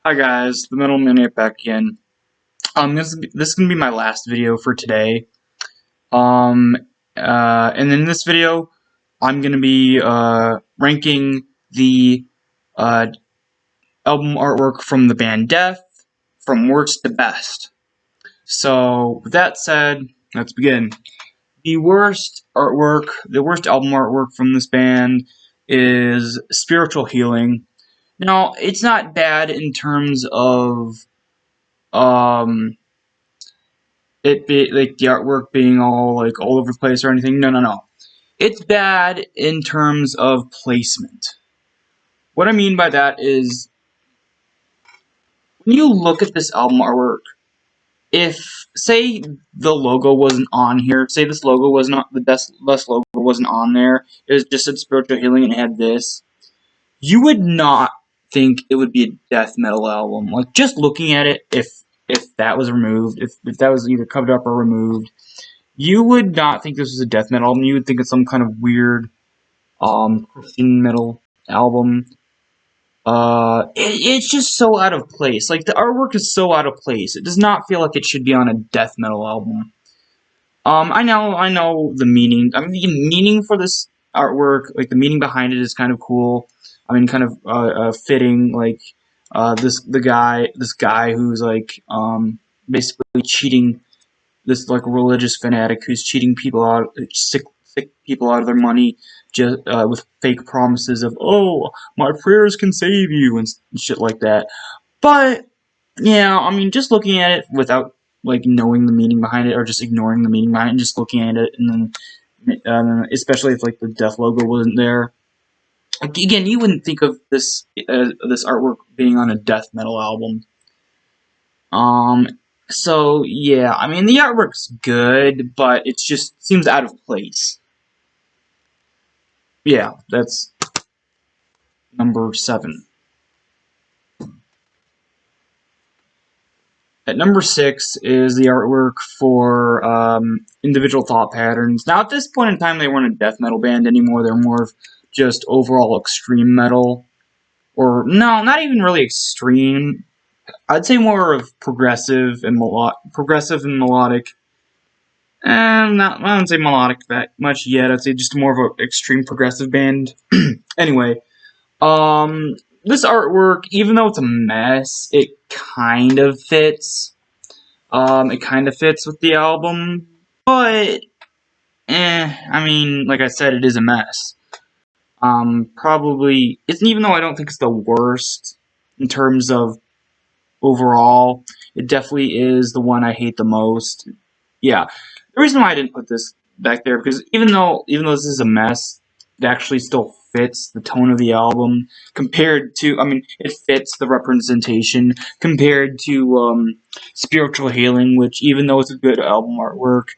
Hi guys, the Metal Minute back again. This is gonna be my last video for today. Um, and in this video, I'm gonna be ranking the uh album artwork from the band Death from worst to best. So with that said, let's begin. The worst album artwork from this band is Spiritual Healing. Now, it's not bad in terms of um it be like the artwork being all over the place or anything. No. It's bad in terms of placement. What I mean by that is when you look at this album artwork, if say the logo wasn't on here, say this logo was not the best logo wasn't on there, it was just a Spiritual Healing and it had this, you would not think it would be a death metal album. Like just looking at it, if that was removed, if that was either covered up or removed, you would not think this was a death metal album. You would think it's some kind of weird Christian metal album. It's just so out of place. Like the artwork is so out of place. It does not feel like it should be on a death metal album. I know the meaning. I mean, the meaning for this artwork, like the meaning behind it, is kind of cool. I mean, kind of fitting. Like this guy who's like basically cheating, this like religious fanatic who's cheating people out, sick people out of their money, just with fake promises of, oh, my prayers can save you and shit like that. But yeah, I mean, just looking at it without like knowing the meaning behind it, or just ignoring the meaning behind it, and just looking at it, and then especially if like the death logo wasn't there. Like, again, you wouldn't think of this artwork being on a death metal album. Um, so yeah, I mean the artwork's good, but it just seems out of place. Yeah, that's number 7. At number 6 is the artwork for Individual Thought Patterns. Now, at this point in time, they weren't a death metal band anymore. They're more of just overall extreme metal. Or, no, not even really extreme. I'd say more of progressive and melodic. I don't say melodic that much yet. I'd say just more of an extreme progressive band. Anyway, this artwork, even though it's a mess, it kind of fits. It kind of fits with the album, but I mean, like I said, it is a mess. Probably it's, even though I don't think it's the worst in terms of overall, it definitely is the one I hate the most. Yeah, the reason why I didn't put this back there, because even though this is a mess, it actually still fits the tone of the album compared to, I mean, it fits the representation compared to Spiritual Healing, which, even though it's a good album artwork,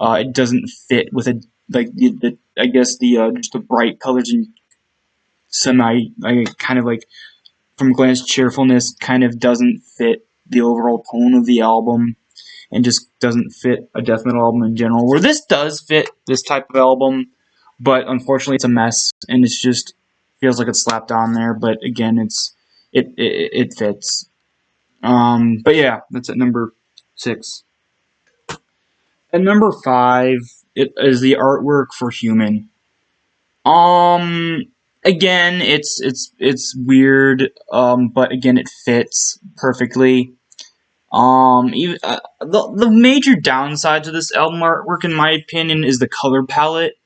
it doesn't fit with a, like the I guess the just the bright colors and kind of like from glance cheerfulness kind of doesn't fit the overall tone of the album, and just doesn't fit a death metal album in general. Where this does fit this type of album, but unfortunately it's a mess, and it's just feels like it's slapped on there. But again, it fits. But yeah, that's at number 6. At number 5, it is the artwork for Human. Again, it's weird. But again, it fits perfectly. The major downside to this album artwork, in my opinion, is the color palette.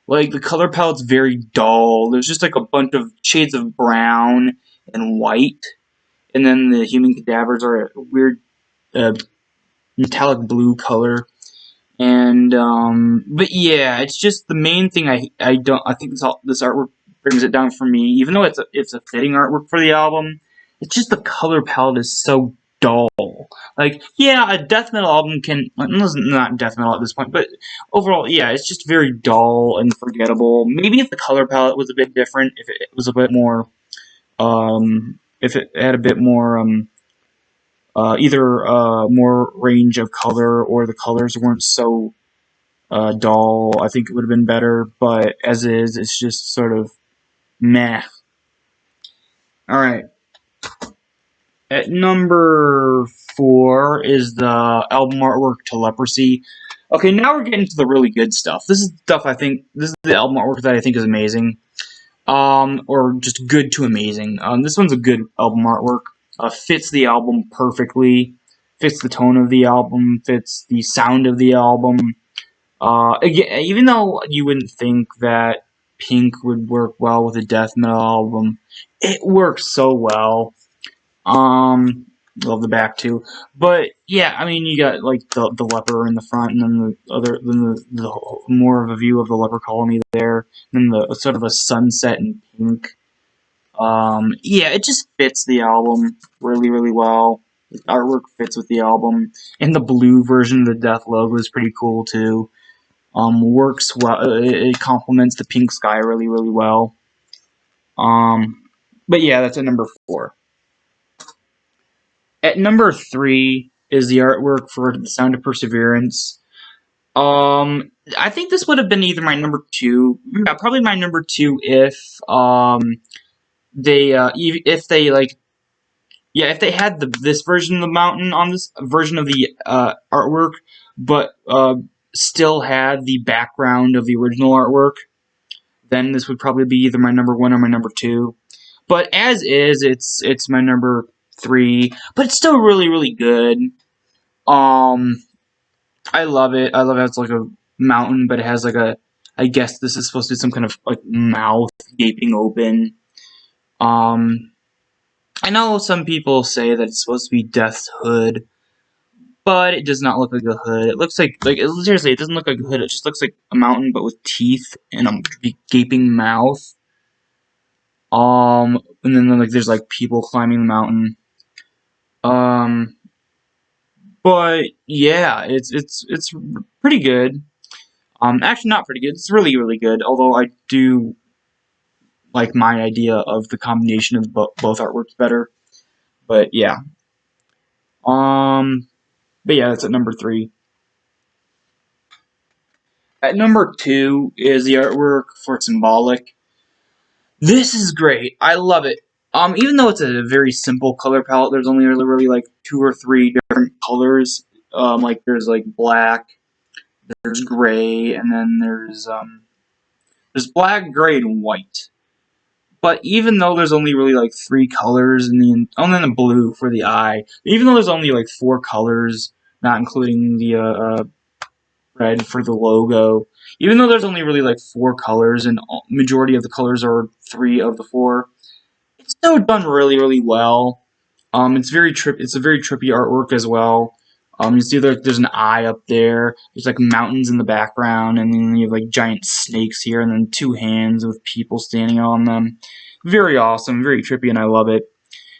Like, the color palette's very dull. There's just like a bunch of shades of brown and white, and then the human cadavers are a weird metallic blue color. And but yeah, it's just the main thing I think this artwork brings it down for me. Even though it's a fitting artwork for the album, it's just the color palette is so dull. Like, yeah, a death metal album can, not death metal at this point, but overall, yeah, it's just very dull and forgettable. Maybe if the color palette was a bit different, if it was a bit more, if it had a bit more, either more range of color, or the colors weren't so dull, I think it would have been better. But as is, it's just sort of meh. Alright. At number 4 is the album artwork to Leprosy. Okay, now we're getting to the really good stuff. This is the album artwork that I think is amazing. Or just good to amazing. This one's a good album artwork. Fits the album perfectly. Fits the tone of the album. Fits the sound of the album. Again, even though you wouldn't think that Pink would work well with a death metal album, it works so well. Love the back too, but yeah, I mean, you got like the leper in the front, and then the more of a view of the leper colony there, and then the sort of a sunset in pink. Yeah, it just fits the album really, really well. The artwork fits with the album, and the blue version of the Death logo is pretty cool too. Works well. It complements the pink sky really, really well. But yeah, that's at number 4. At number 3 is the artwork for The Sound of Perseverance. I think this would have been either my number 2, yeah, probably my number 2 if if they had this version of the mountain on this version of the artwork, but still had the background of the original artwork, then this would probably be either my number 1 or my number 2. But as is, it's my number 3, but it's still really, really good. I love it. I love how it's like a mountain, but it has like I guess this is supposed to be some kind of like mouth gaping open. I know some people say that it's supposed to be Death's hood, but it does not look like a hood. It looks seriously, it doesn't look like a hood. It just looks like a mountain, but with teeth and a gaping mouth. And then like there's like people climbing the mountain. But yeah, it's pretty good. Actually not pretty good. It's really, really good. Although I do like my idea of the combination of both artworks better. But yeah. But yeah, that's at number 3. At number 2 is the artwork for Symbolic. This is great. I love it. Even though it's a very simple color palette, there's only really like 2 or 3 different colors. Like there's like black, there's gray, and then there's black, gray, and white. But even though there's only really like 3 colors and then the blue for the eye, even though there's only like 4 colors, not including the red for the logo, even though there's only really like 4 colors and majority of the colors are 3 of the 4, it's still done really, really well. It's a very trippy artwork as well. You see there's an eye up there. There's like mountains in the background, and then you have like giant snakes here, and then 2 hands with people standing on them. Very awesome, very trippy, and I love it.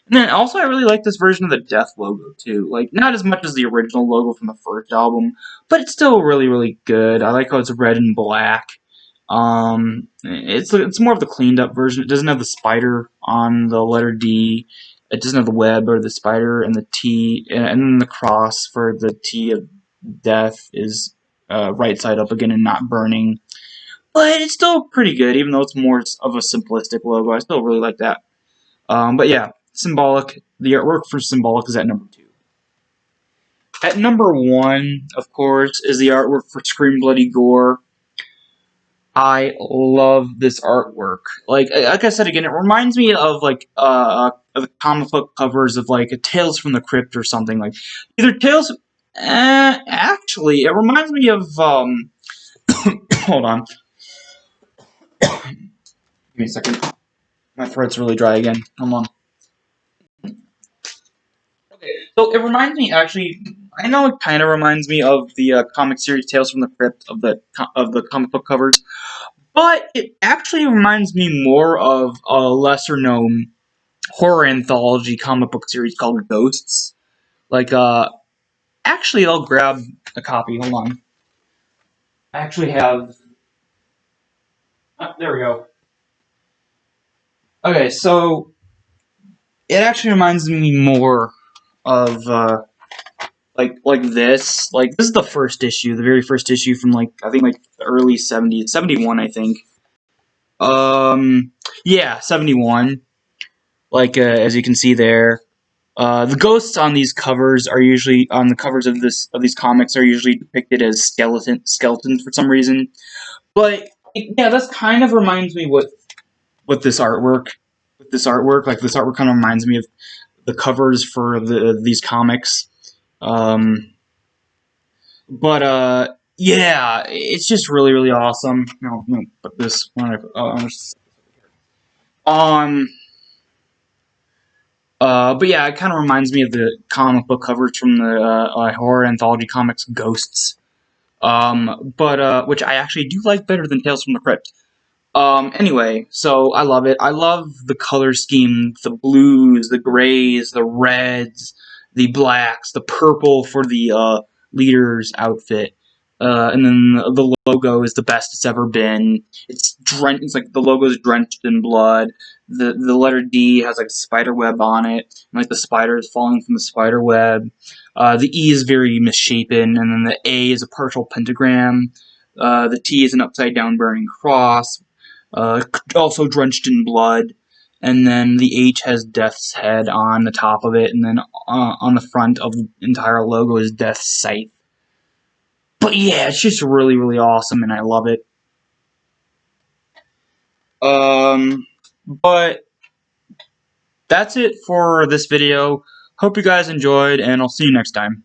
And then also I really like this version of the Death logo too. Like not as much as the original logo from the first album, but it's still really, really good. I like how it's red and black. It's more of the cleaned up version. It doesn't have the spider on the letter D. It doesn't have the web or the spider, and the T, and then the cross for the T of death is right side up again and not burning. But it's still pretty good, even though it's more of a simplistic logo. I still really like that. But yeah, Symbolic. The artwork for Symbolic is at number 2. At number 1, of course, is the artwork for Scream Bloody Gore. I love this artwork. Like I said again, it reminds me of like of comic book covers of like Tales from the Crypt or something, like either Tales. Actually, it reminds me of hold on, give me a second. My throat's really dry again. Hold on. Okay, so it reminds me actually. I know it kind of reminds me of the comic series Tales from the Crypt of the comic book covers. But it actually reminds me more of a lesser-known horror anthology comic book series called Ghosts. Like, actually, I'll grab a copy. Hold on. I actually have... there we go. Okay, so it actually reminds me more of, like this. Like, this is the first issue, the very first issue from, like, I think, like, the early 70s. 71, I think. Yeah, 71. Like, as you can see there. The ghosts on these covers are usually on the covers of these comics are usually depicted as skeletons for some reason. But yeah, that's kind of reminds me what this artwork like this artwork kind of reminds me of the covers for these comics. But yeah, it's just really really awesome. No, put this one. Um. But yeah, it kind of reminds me of the comic book covers from the horror anthology comics Ghosts. But which I actually do like better than Tales from the Crypt. Anyway, so I love it. I love the color scheme, the blues, the grays, the reds, the blacks, the purple for the leader's outfit. And then the logo is the best it's ever been. It's drenched. It's like the logo is drenched in blood. The letter D has like a spider web on it, and like the spider is falling from the spider web. The E is very misshapen, and then the A is a partial pentagram. The T is an upside down burning cross, also drenched in blood. And then the H has Death's head on the top of it, and then on the front of the entire logo is Death's scythe. But yeah, it's just really, really awesome, and I love it. But that's it for this video. Hope you guys enjoyed, and I'll see you next time.